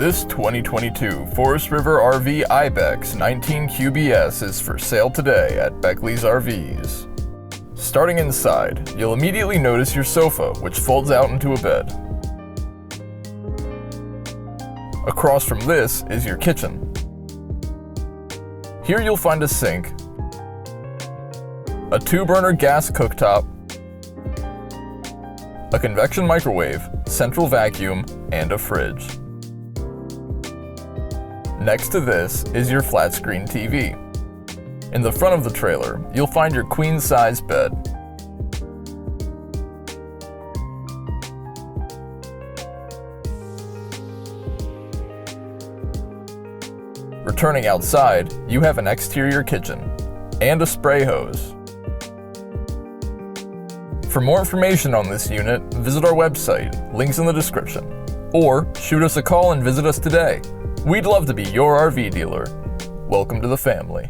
This 2022 Forest River RV IBEX 19QBS is for sale today at Beckley's RVs. Starting inside, you'll immediately notice your sofa, which folds out into a bed. Across from this is your kitchen. Here you'll find a sink, a 2-burner gas cooktop, a convection microwave, central vacuum, and a fridge. Next to this is your flat screen TV. In the front of the trailer, you'll find your queen-size bed. Returning outside, you have an exterior kitchen and a spray hose. For more information on this unit, visit our website, links in the description, or shoot us a call and visit us today. We'd love to be your RV dealer. Welcome to the family.